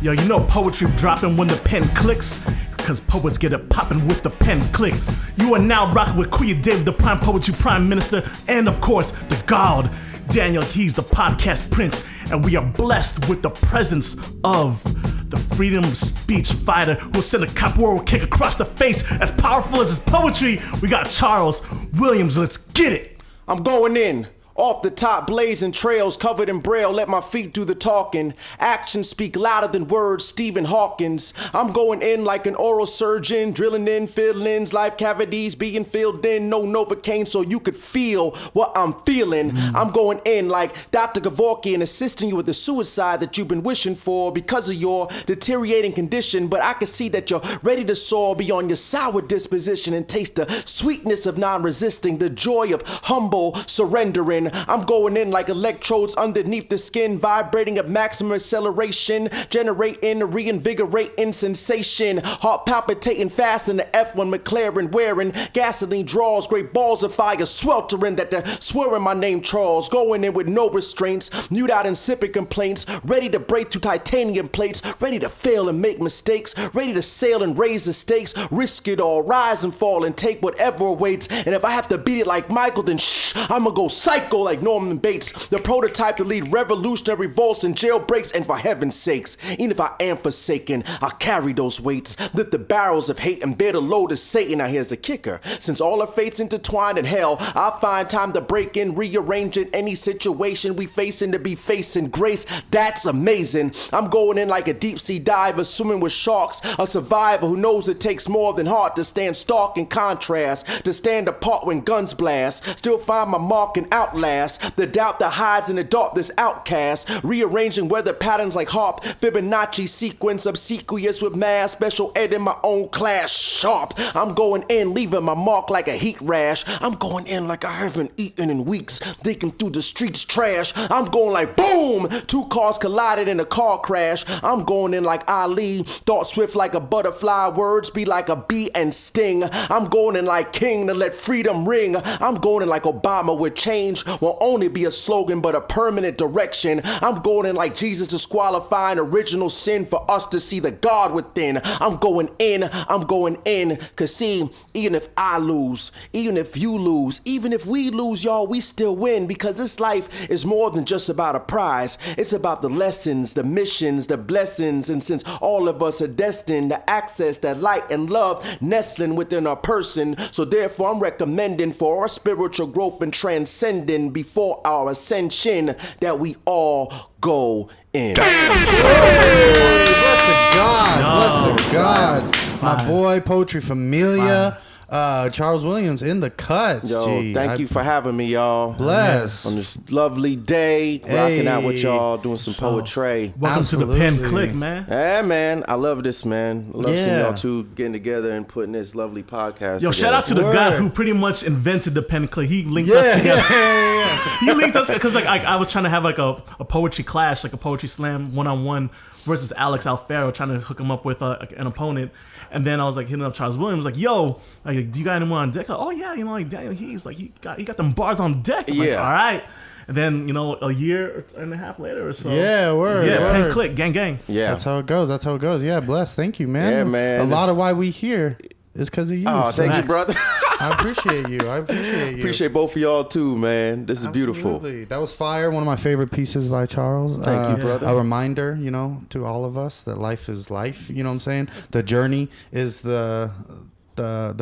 Yo, you know poetry dropping when the pen clicks? Cause poets get it popping with the pen click. You are now rocking with Kuya David, the prime poetry prime minister, and of course, the God, Daniel Hees, the podcast prince. And we are blessed with the presence of the freedom of speech fighter who will send a capoeira kick across the face as powerful as his poetry. We got Charles Wiliams. Let's get it. I'm going in. Off the top, blazing trails covered in braille, let my feet do the talking. Actions speak louder than words, Stephen Hawkins. I'm going in like an oral surgeon, drilling in fill-ins, life cavities being filled in, no Novocaine so you could feel what I'm feeling. I'm going in like Dr. Gavorkian, assisting you with the suicide that you've been wishing for because of your deteriorating condition. But I can see that you're ready to soar beyond your sour disposition and taste the sweetness of non-resisting, the joy of humble surrendering. I'm going in like electrodes underneath the skin, vibrating at maximum acceleration, generating a reinvigorating sensation, heart palpitating fast in the F1 McLaren, wearing gasoline draws, great balls of fire sweltering that they're swearing my name Charles, going in with no restraints, mute out insipid complaints, ready to break through titanium plates, ready to fail and make mistakes, ready to sail and raise the stakes, risk it all, rise and fall and take whatever awaits, and if I have to beat it like Michael, then I'ma go psycho like Norman Bates, the prototype to lead revolutionary revolts and jailbreaks. And for heaven's sakes, even if I am forsaken, I'll carry those weights, lift the barrels of hate and bear the load of Satan. Now here's the kicker, since all our fates intertwined in hell, I'll find time to break in, rearranging any situation we facing to be facing grace. That's amazing. I'm going in like a deep sea diver, swimming with sharks, a survivor who knows it takes more than heart to stand stark in contrast, to stand apart when guns blast, still find my mark and outlast the doubt that hides in the dark, this outcast, rearranging weather patterns like harp, Fibonacci sequence, obsequious with math, special ed in my own class, sharp. I'm going in, leaving my mark like a heat rash. I'm going in like I haven't eaten in weeks, digging through the streets trash. I'm going like boom, two cars collided in a car crash. I'm going in like Ali, thought swift like a butterfly, words be like a bee and sting. I'm going in like king to let freedom ring. I'm going in like Obama with change will only be a slogan but a permanent direction. I'm going in like Jesus disqualifying original sin for us to see the God within. I'm going in, cause see, even if I lose, even if you lose, even if we lose, y'all, we still win, because this life is more than just about a prize. It's about the lessons, the missions, the blessings, and since all of us are destined to access that light and love nestling within our person, so therefore I'm recommending for our spiritual growth and transcending before our ascension that we all go in. Hey, bless the God, bless the God. My boy, Poetry Familia. Charles Wiliams in the cuts. Yo, thank you for having me, y'all. Bless. On this lovely day, rocking out with y'all, doing some poetry. Welcome to the Pen Clique, man. Yeah, man. I love this, man. I love seeing y'all two getting together and putting this lovely podcast together. Shout out to the guy who pretty much invented the Pen Clique. He linked us together. He linked us because I was trying to have like a poetry clash, like a poetry slam one-on-one versus Alex Alfaro, trying to hook him up with an opponent. And then I was like hitting up Charles Wiliams, like, yo, like, do you got anyone on deck? Like, oh yeah, like Daniel Hees, like he got them bars on deck. I'm like, all right. And then, a year and a half later or so. Yeah, word. Pen Clique, gang. Yeah. That's how it goes. Yeah, bless. Thank you, man. Yeah, man. A lot of why we here is because of you. Oh, thank you, brother. I appreciate you. Appreciate both of y'all too, man. This is beautiful. That was fire. One of my favorite pieces by Charles. Thank you, brother. A reminder, to all of us that life is life. You know what I'm saying? The journey is the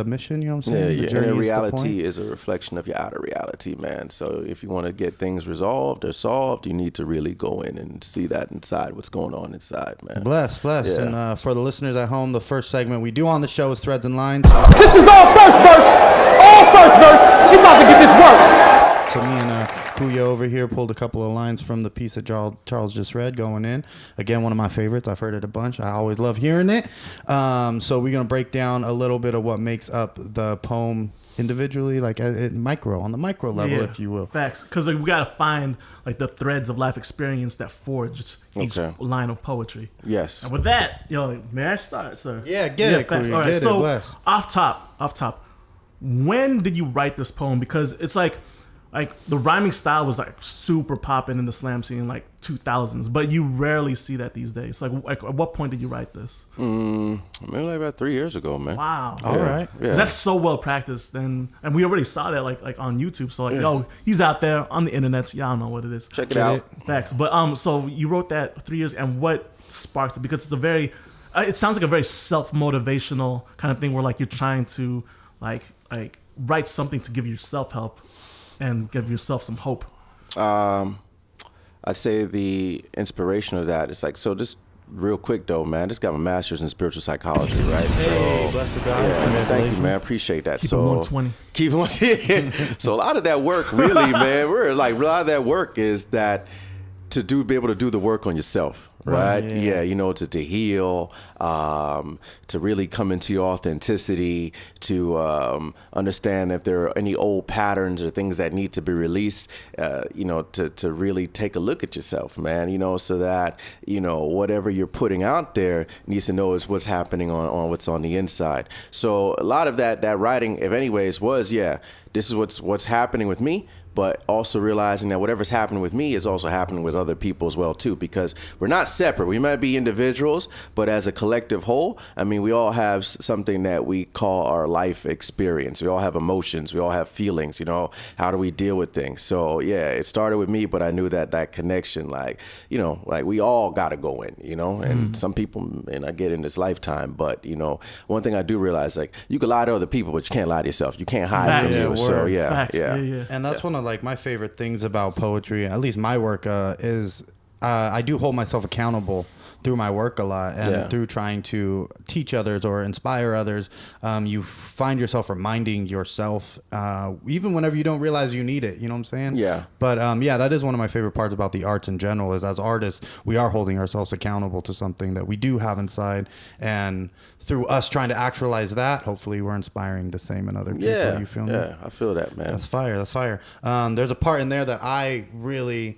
mission. You know what I'm saying? Yeah. Inner reality is a reflection of your outer reality, man. So if you want to get things resolved or solved, you need to really go in and see that inside, what's going on inside, man. Bless. Yeah. And for the listeners at home, the first segment we do on the show is Threads and Lines. This is all first verse. You about to get this work. So me and Kuya over here pulled a couple of lines from the piece that Charles just read going in. Again, one of my favorites. I've heard it a bunch. I always love hearing it. So we're going to break down a little bit of what makes up the poem individually, like on the micro level, if you will. Facts. Because we got to find like the threads of life experience that forged each line of poetry. Yes. And with that, may I start, sir? Yeah, get it, facts. Kuya. All right, Bless. off top, when did you write this poem? Because it's like, like the rhyming style was like super popping in the slam scene in like 2000s, but you rarely see that these days. Like at what point did you write this? Maybe like about 3 years ago, man. Wow. All right. Yeah. 'Cause that's so well practiced, and we already saw that like on YouTube. So like, yo, he's out there on the internet. Y'all know what it is. Check it out. Facts. But so you wrote that 3 years, and what sparked it? Because it's a very, it sounds like a very self-motivational kind of thing where like you're trying to like write something to give yourself help and give yourself some hope. I'd say the inspiration of that is like, so just real quick though, man, just got my master's in spiritual psychology, right? Hey, bless the God. Yeah, thank you, man. I appreciate that. Keep it 120. Keep it 120. So a lot of that work really, man, a lot of that work is that be able to do the work on yourself, right? Yeah, you know, to heal, to really come into your authenticity, to understand if there are any old patterns or things that need to be released, you know, to really take a look at yourself, man, you know, so that, you know, whatever you're putting out there needs to know is what's happening on what's on the inside. So a lot of that writing, if anyways, was, this is what's happening with me, but also realizing that whatever's happening with me is also happening with other people as well too, because we're not separate. We might be individuals, but as a collective whole, I mean, we all have something that we call our life experience. We all have emotions. We all have feelings, you know, how do we deal with things? So yeah, it started with me, but I knew that connection, like, you know, like we all got to go in, you know, and some people may not get in this lifetime, but you know, one thing I do realize, like, you can lie to other people, but you can't lie to yourself. You can't hide from you. So Facts. yeah. And that's one of like my favorite things about poetry, at least my work, is I do hold myself accountable through my work a lot, and through trying to teach others or inspire others. You find yourself reminding yourself, even whenever you don't realize you need it, you know what I'm saying? Yeah. But that is one of my favorite parts about the arts in general, is as artists, we are holding ourselves accountable to something that we do have inside, and through us trying to actualize that, hopefully we're inspiring the same in other people. You feel me? Yeah, I feel that, man. That's fire. There's a part in there that I really,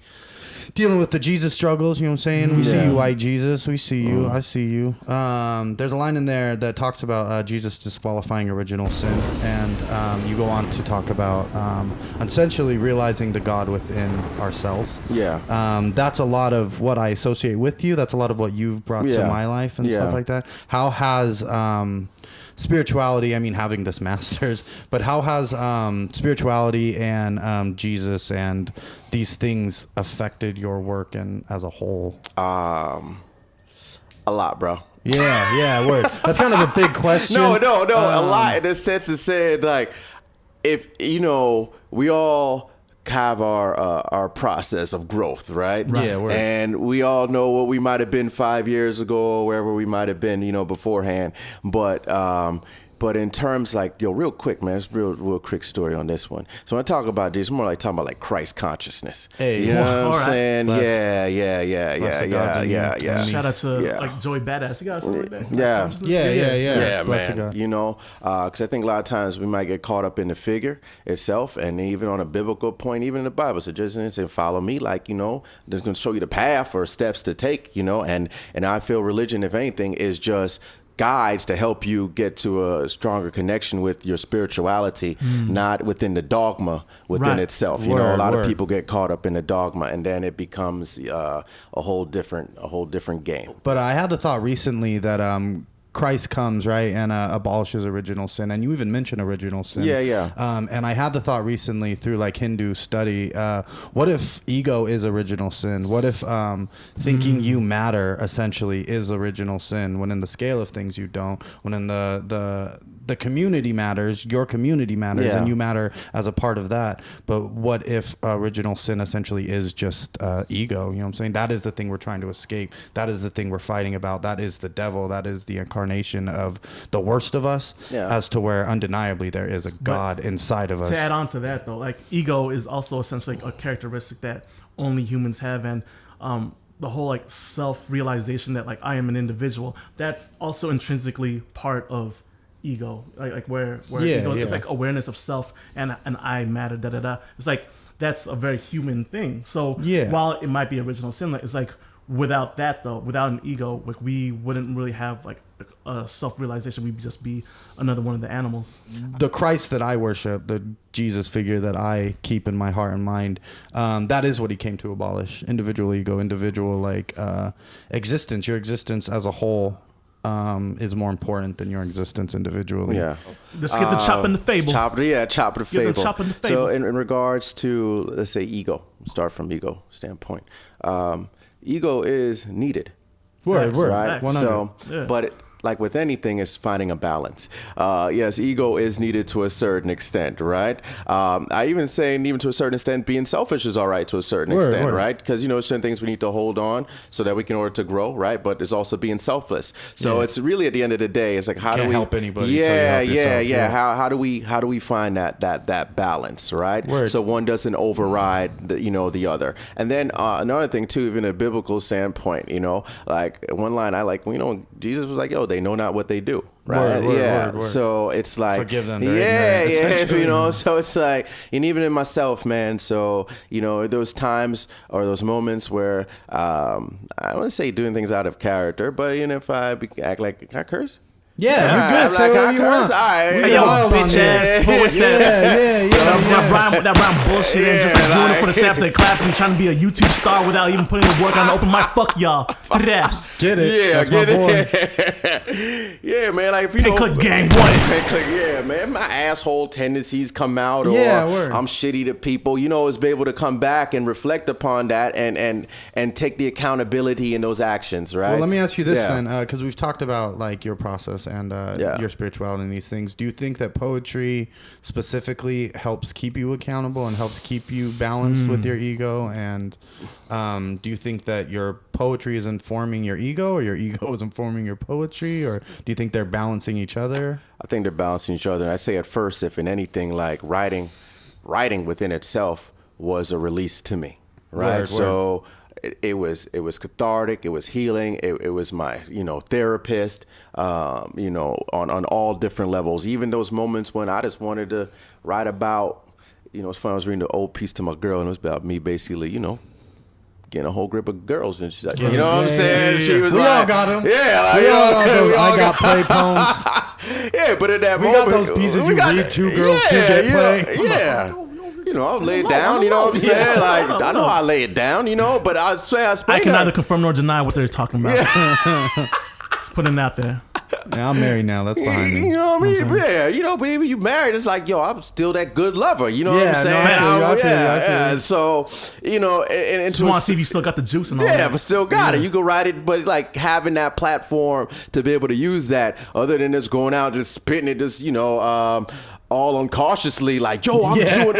dealing with the Jesus struggles, you know what I'm saying? We see you, white Jesus. We see you. I see you. There's a line in there that talks about Jesus disqualifying original sin. And you go on to talk about essentially realizing the God within ourselves. Yeah. That's a lot of what I associate with you. That's a lot of what you've brought to my life and stuff like that. How has spirituality, I mean, having this master's, but how has spirituality and Jesus and these things affected your work and as a whole? A lot, bro. Yeah, word. That's kind of a big question. No. A lot in the sense of saying, like, if, you know, we all have our process of growth, right? Yeah, word. And we all know what we might have been 5 years ago or wherever we might have been, you know, beforehand. But in terms, like, yo, real quick, man, it's real quick story on this one. So when I talk about this, more like talking about like Christ consciousness. Hey, you know what I'm right. saying? Yeah. Shout out to like Joey Badass. You got something like that? Yeah, Bless the man. God. You know, because I think a lot of times we might get caught up in the figure itself, and even on a biblical point, even in the Bible, so just saying, follow me, like, you know, that's going to show you the path or steps to take, you know, and I feel religion, if anything, is just guides to help you get to a stronger connection with your spirituality, not within the dogma within itself. You know, a lot of people get caught up in the dogma, and then it becomes a whole different game. But I had the thought recently that Christ comes, right, and abolishes original sin, and you even mentioned original sin. And I had the thought recently through like Hindu study, what if ego is original sin? What if thinking you matter essentially is original sin, when in the scale of things you don't, when in the community matters, your community matters, and you matter as a part of that. But what if original sin essentially is just ego? You know what I'm saying? That is the thing we're trying to escape. That is the thing we're fighting about. That is the devil. That is the incarnation of the worst of us, as to where undeniably there is a God inside of us. To add on to that, though, like, ego is also essentially a characteristic that only humans have, and the whole like self-realization that like I am an individual, that's also intrinsically part of ego, like where ego is like awareness of self and I matter, It's like that's a very human thing. So while it might be original sin, it's like without that though, without an ego, like we wouldn't really have like a self-realization. We'd just be another one of the animals. The Christ that I worship, the Jesus figure that I keep in my heart and mind, that is what he came to abolish. Individual ego, individual like existence. Your existence as a whole is more important than your existence individually. Yeah. Let's get the chop and the fable. Chop the Get fable. the chop and the fable. So in regards to, let's say, ego, start from ego standpoint. Ego is needed. Word. Right? 100. So, Yeah. but like with anything, it's finding a balance. Yes, ego is needed to a certain extent, right? I even say, even to a certain extent, being selfish is all right to a certain extent, right? Because, certain things we need to hold on so that we can, in order to grow, right? But it's also being selfless. So it's really, at the end of the day, it's like, how do we help anybody? Yeah. How do we find that balance, right? Word. So one doesn't override the other. And then another thing too, even a biblical standpoint, like one line I like, Jesus was like, yo, they know not what they do. Right. Word. So it's like, forgive them. So it's like, and even in myself, man. So, those times or those moments where, I wouldn't say doing things out of character, but if I act like, can I curse? Yeah, you're good. Say whatever you want. All right. Hey, yo, bitch ass poets that rhyme bullshit and just like doing it for the snaps and claps and trying to be a YouTube star without even putting in the work on the open mic. Fuck y'all. Ass. Get it. Yeah, That's my boy. Yeah, man. Like, Pen Clique gang, what? Pen Clique, yeah, man. My asshole tendencies come out, or word. I'm shitty to people. Is be able to come back and reflect upon that and take the accountability in those actions, right? Well, let me ask you this then, because we've talked about like your process and your spirituality and these things. Do you think that poetry specifically helps keep you accountable and helps keep you balanced with your ego? And do you think that your poetry is informing your ego, or your ego is informing your poetry, or do you think they're balancing each other? I think they're balancing each other. And I'd say at first, if in anything, like writing within itself was a release to me, right? Word. So it was cathartic. It was healing. It was my therapist. On all different levels. Even those moments when I just wanted to write about. It's funny. I was reading the old piece to my girl, and it was about me basically, getting a whole grip of girls, and she's like, what I'm saying? She was we like, all got them. Yeah, I got play poems. Yeah, but in that we moment, got those pieces you read, two girls, two get play. Yeah. I'll lay it down, what I'm saying? Like, I know I lay it down, but I can neither confirm nor deny what they're talking about. Just putting it out there. Yeah, I'm married now. That's behind me. You know what I mean? Yeah, but even you married, it's like, yo, I'm still that good lover. You know what I'm saying? I feel you. So, and just want to see if you still got the juice and all that. Yeah, but still got it. You can write it, but like having that platform to be able to use that, other than just going out just spitting it, just all uncautiously, like, yo, I'm doing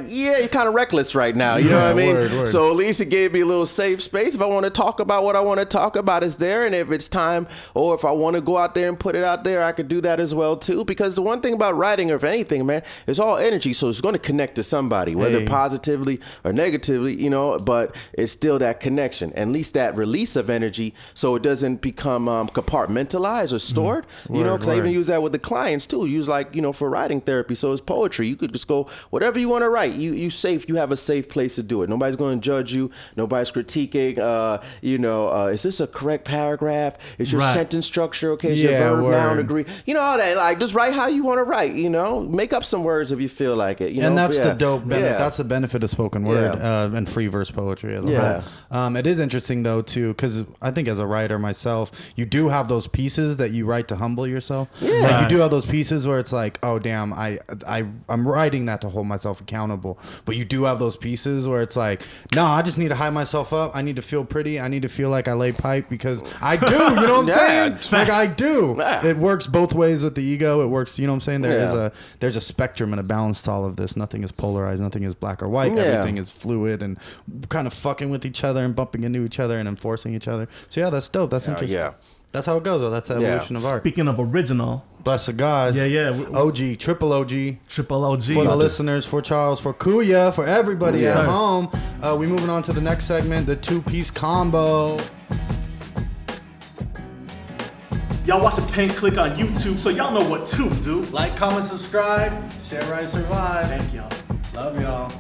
you're kind of reckless right now. You know what I mean? Word. So at least it gave me a little safe space. If I want to talk about what I want to talk about, it's there. And if it's time, or if I want to go out there and put it out there, I could do that as well too. Because the one thing about writing, or if anything, man, it's all energy. So it's going to connect to somebody, whether positively or negatively, but it's still that connection, and at least that release of energy, so it doesn't become compartmentalized or stored. Because I even use that with the clients too. Use for writing therapy. So it's poetry. You could just go whatever you want to write. You safe. You have a safe place to do it. Nobody's going to judge you. Nobody's critiquing. Is this a correct paragraph? Is your sentence structure okay? Is your verb noun agree? All that. Like, just write how you want to write. Make up some words if you feel like it. And that's the dope benefit. That's the benefit of spoken word and free verse poetry as a whole. It is interesting though too, because I think as a writer myself, you do have those pieces that you write to humble yourself. Yeah. Like, you do have those pieces where it's like, oh damn, I'm writing that to hold myself accountable. But you do have those pieces where it's like, no, I just need to hype myself up. I need to feel pretty. I need to feel like I lay pipe, because I do. You know what I'm saying? Like, I do. Yeah. It works both ways with the ego. It works. You know what I'm saying? There's a spectrum and a balance to all of this. Nothing is polarized. Nothing is black or white. Everything is fluid and kind of fucking with each other and bumping into each other and enforcing each other. So that's dope. That's interesting. Yeah. That's how it goes, though. That's the evolution of art. Speaking of original. Bless God. OG, triple OG. Triple OG. For the listeners, for Charles, for Kuya, for everybody at home. We moving on to the next segment, the two-piece combo. Y'all watch the Pen Clique on YouTube, so y'all know what to do. Like, comment, subscribe. Share, rise, survive. Thank y'all. Love y'all.